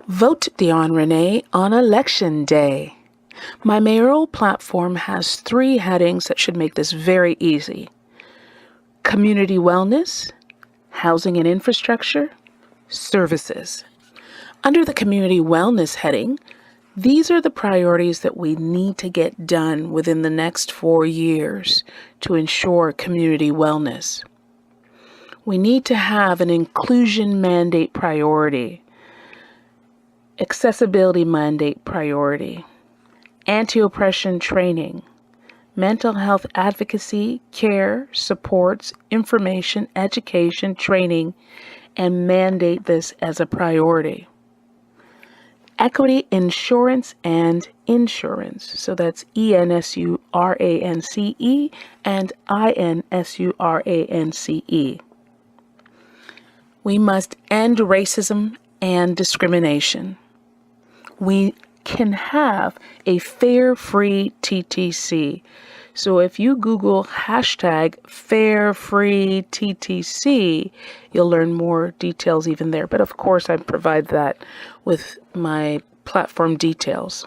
Vote Dion Renee on Election Day. My mayoral platform has 3 headings that should make this very easy: community wellness, housing and infrastructure, services. Under the community wellness heading, these are the priorities that we need to get done within the next 4 years to ensure community wellness. We need to have an inclusion mandate priority, accessibility mandate priority, anti-oppression training, mental health advocacy, care, supports, information, education, training, and mandate this as a priority. Equity, insurance, and insurance. So that's ENSURANCE and INSURANCE. We must end racism and discrimination. We can have a fair, free TTC. So if you Google hashtag fair, free TTC, you'll learn more details even there. But of course, I provide that with my platform details.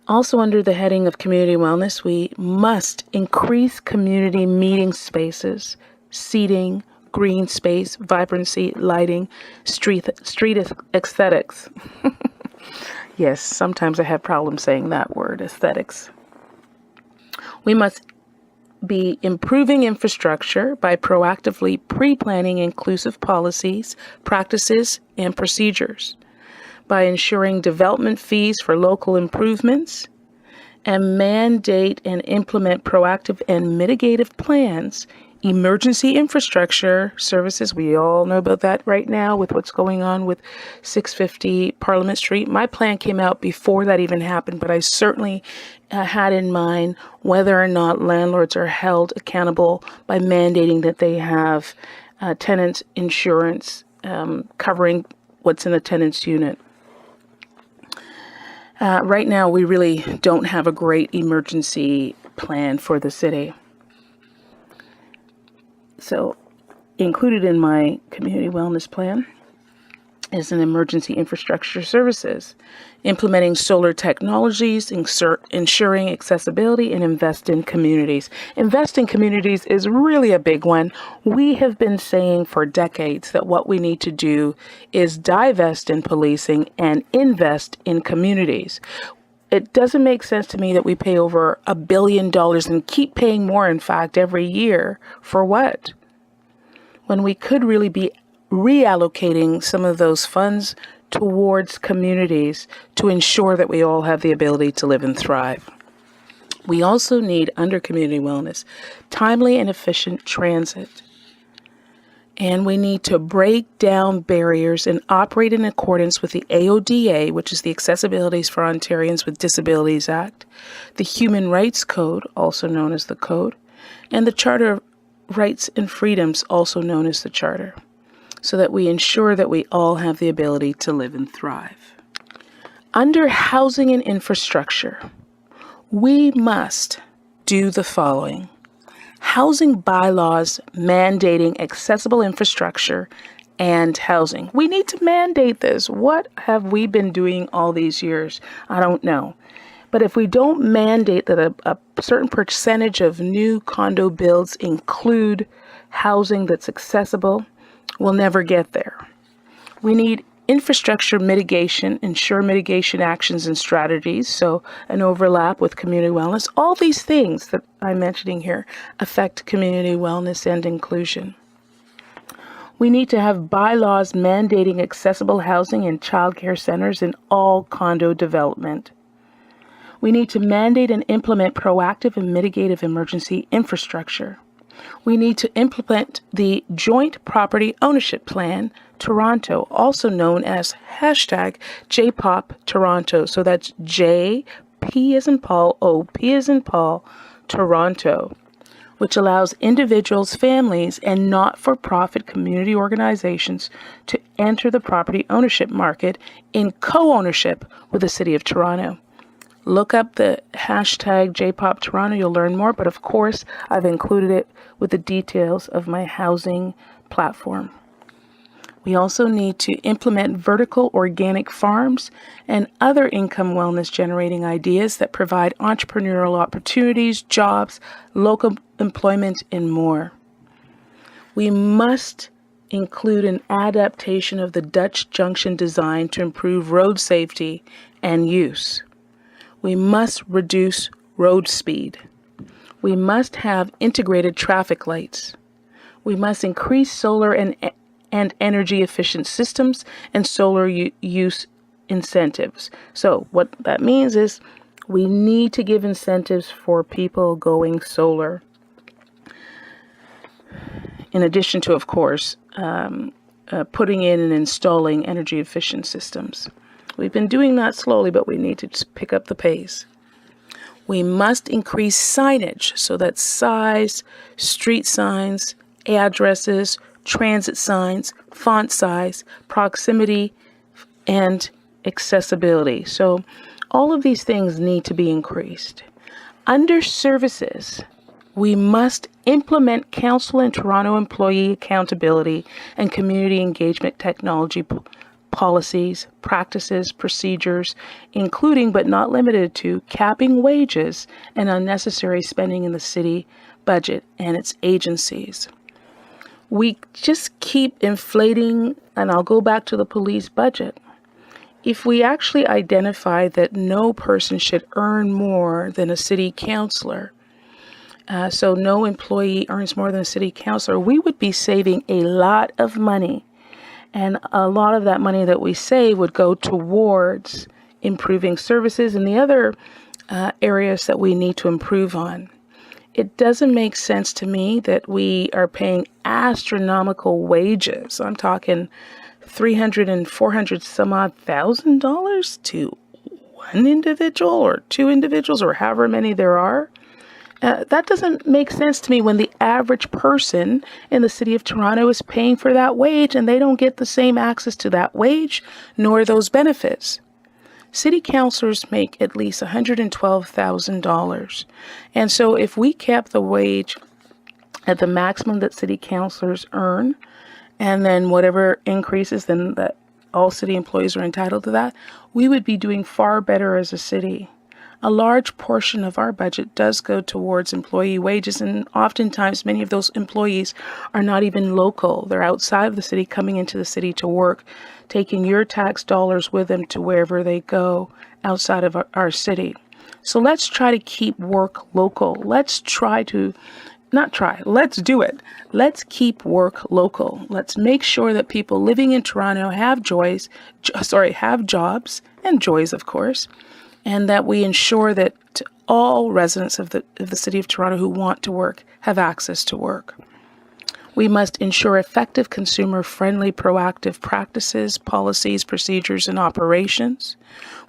Also under the heading of community wellness, we must increase community meeting spaces, seating, green space, vibrancy, lighting, street aesthetics. Yes, sometimes I have problems saying that word, aesthetics. We must be improving infrastructure by proactively pre-planning inclusive policies, practices, and procedures, by ensuring development fees for local improvements, and mandate and implement proactive and mitigative plans, emergency infrastructure services. We all know about that right now with what's going on with 650 Parliament Street. My plan came out before that even happened, but I certainly had in mind whether or not landlords are held accountable by mandating that they have tenant insurance covering what's in the tenant's unit. Right now, we really don't have a great emergency plan for the city. So included in my community wellness plan is an emergency infrastructure services, implementing solar technologies, ensuring accessibility, and invest in communities. Invest in communities is really a big one. We have been saying for decades that what we need to do is divest in policing and invest in communities. It doesn't make sense to me that we pay over $1 billion and keep paying more, in fact, every year. For what? When we could really be reallocating some of those funds towards communities to ensure that we all have the ability to live and thrive. We also need, under community wellness, timely and efficient transit. And we need to break down barriers and operate in accordance with the AODA, which is the Accessibilities for Ontarians with Disabilities Act, the Human Rights Code, also known as the Code, and the Charter of Rights and Freedoms, also known as the Charter, so that we ensure that we all have the ability to live and thrive. Under housing and infrastructure, we must do the following: housing bylaws mandating accessible infrastructure and housing. We need to mandate this. What have we been doing all these years? I don't know. But if we don't mandate that a certain percentage of new condo builds include housing that's accessible, we'll never get there. We need infrastructure mitigation, ensure mitigation actions and strategies, so an overlap with community wellness. All these things that I'm mentioning here affect community wellness and inclusion. We need to have bylaws mandating accessible housing and childcare centers in all condo development. We need to mandate and implement proactive and mitigative emergency infrastructure. We need to implement the Joint Property Ownership Plan Toronto, also known as hashtag JPOP Toronto. So that's J, P as in Paul, O, P as in Paul, Toronto, which allows individuals, families, and not-for-profit community organizations to enter the property ownership market in co-ownership with the City of Toronto. Look up the hashtag JPOP Toronto. You'll learn more. But of course, I've included it with the details of my housing platform. We also need to implement vertical organic farms and other income wellness generating ideas that provide entrepreneurial opportunities, jobs, local employment, and more. We must include an adaptation of the Dutch junction design to improve road safety and use. We must reduce road speed. We must have integrated traffic lights. We must increase solar and energy efficient systems and solar use incentives. So what that means is we need to give incentives for people going solar. In addition to, of course, putting in and installing energy efficient systems. We've been doing that slowly, but we need to just pick up the pace. We must increase signage so that size, street signs, addresses, transit signs, font size, proximity, and accessibility. So all of these things need to be increased. Under services, we must implement Council and Toronto employee accountability and community engagement technology policies, practices, procedures, including but not limited to capping wages and unnecessary spending in the city budget and its agencies. We just keep inflating, and I'll go back to the police budget. If we actually identify that no person should earn more than a city councillor, so no employee earns more than a city councillor, we would be saving a lot of money. And a lot of that money that we save would go towards improving services and the other areas that we need to improve on. It doesn't make sense to me that we are paying astronomical wages. I'm talking $300,000 and $400,000 some odd $1,000 to one individual or two individuals or however many there are. That doesn't make sense to me when the average person in the city of Toronto is paying for that wage and they don't get the same access to that wage nor those benefits. City councillors make at least $112,000. And so if we kept the wage at the maximum that city councillors earn, and then whatever increases, then that all city employees are entitled to that, we would be doing far better as a city. A large portion of our budget does go towards employee wages, and oftentimes many of those employees are not even local. They're outside of the city, coming into the city to work, taking your tax dollars with them to wherever they go outside of our city. So let's try to keep work local. Let's do it. Let's keep work local. Let's make sure that people living in Toronto have jobs, and joys, of course, and that we ensure that all residents of the city of Toronto who want to work have access to work. We must ensure effective consumer-friendly proactive practices, policies, procedures, and operations.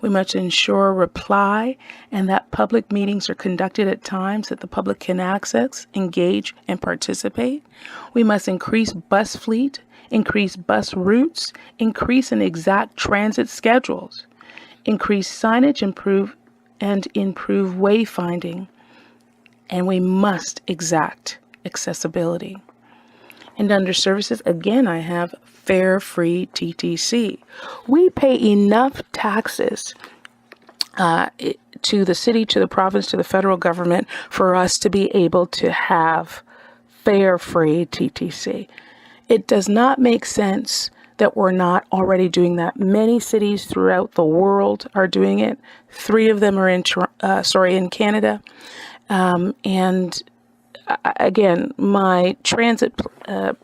We must ensure reply and that public meetings are conducted at times that the public can access, engage, and participate. We must increase bus fleet, increase bus routes, increase and exact transit schedules, increase signage, improve wayfinding, and we must exact accessibility. And under services, again, I have fare-free TTC. We pay enough taxes to the city, to the province, to the federal government for us to be able to have fare-free TTC. It does not make sense that we're not already doing that. Many cities throughout the world are doing it. 3 of them are in Canada. And again, my transit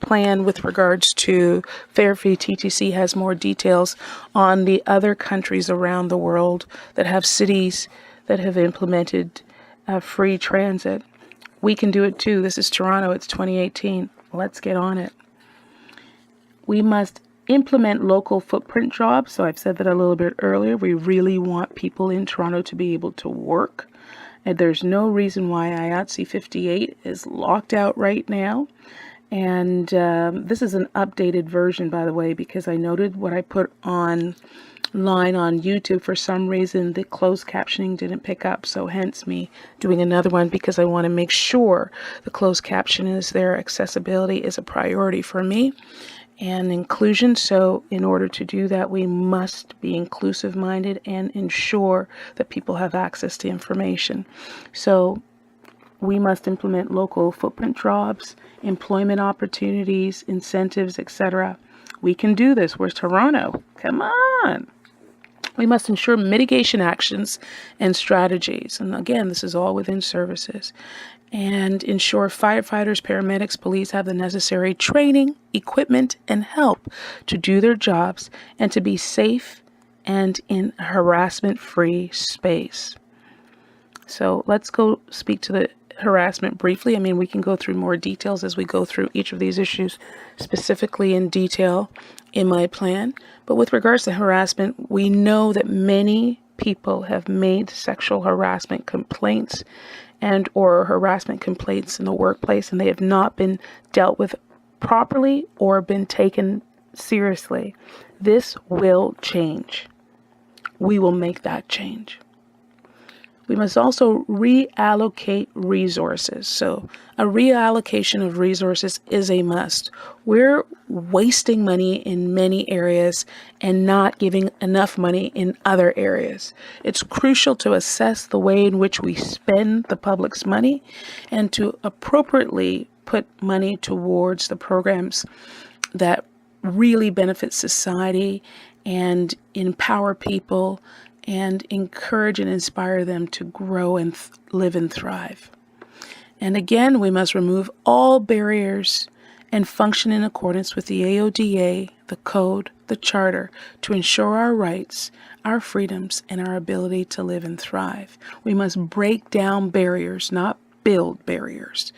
plan with regards to fare-free TTC has more details on the other countries around the world that have cities that have implemented free transit. We can do it too. This is Toronto. It's 2018. Let's get on it. We must implement local footprint jobs. So I've said that a little bit earlier. We really want people in Toronto to be able to work. And there's no reason why IATSE 58 is locked out right now. And this is an updated version, by the way, because I noted what I put online on YouTube. For some reason, the closed captioning didn't pick up. So hence me doing another one, because I want to make sure the closed caption is there. Accessibility is a priority for me. and inclusion. So in order to do that, we must be inclusive minded and ensure that people have access to information. So we must implement local footprint jobs, employment opportunities, incentives, etc. We can do this. We're Toronto. Come on. We must ensure mitigation actions and strategies. And again, this is all within services. And ensure firefighters, paramedics, police have the necessary training, equipment, and help to do their jobs and to be safe and in a harassment-free space. So let's go speak to the harassment briefly. I mean, we can go through more details as we go through each of these issues specifically in detail in my plan. But with regards to harassment, we know that many people have made sexual harassment complaints and or harassment complaints in the workplace, and they have not been dealt with properly or been taken seriously. This will change. We will make that change. We must also reallocate resources. So a reallocation of resources is a must. We're wasting money in many areas and not giving enough money in other areas. It's crucial to assess the way in which we spend the public's money and to appropriately put money towards the programs that really benefit society and empower people and encourage and inspire them to grow and live and thrive. And again, we must remove all barriers and function in accordance with the AODA, the Code, the Charter, to ensure our rights, our freedoms, and our ability to live and thrive. We must break down barriers, not build barriers.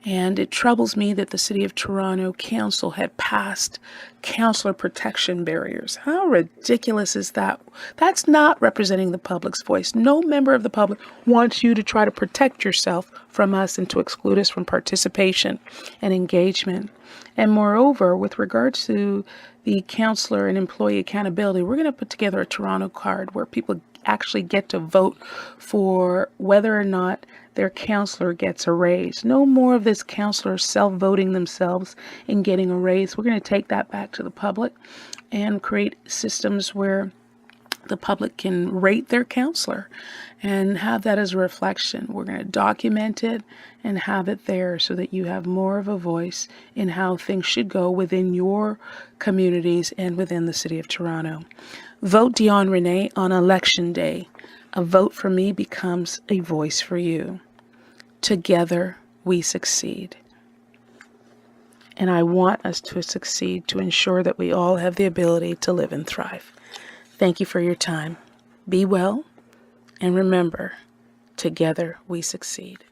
And it troubles me that the City of Toronto Council had passed counselor protection barriers. How ridiculous is that? That's not representing the public's voice. No member of the public wants you to try to protect yourself from us and to exclude us from participation and engagement. And moreover, with regards to the counselor and employee accountability, we're going to put together a Toronto card where people actually get to vote for whether or not their counselor gets a raise. No more of this counselor self-voting themselves and getting a raise. We're going to take that back to the public and create systems where the public can rate their counselor and have that as a reflection. We're going to document it and have it there so that you have more of a voice in how things should go within your communities and within the City of Toronto. Vote Dion Renee on Election Day. A vote for me becomes a voice for you. Together we succeed. And I want us to succeed to ensure that we all have the ability to live and thrive. Thank you for your time. Be well, and remember, together we succeed.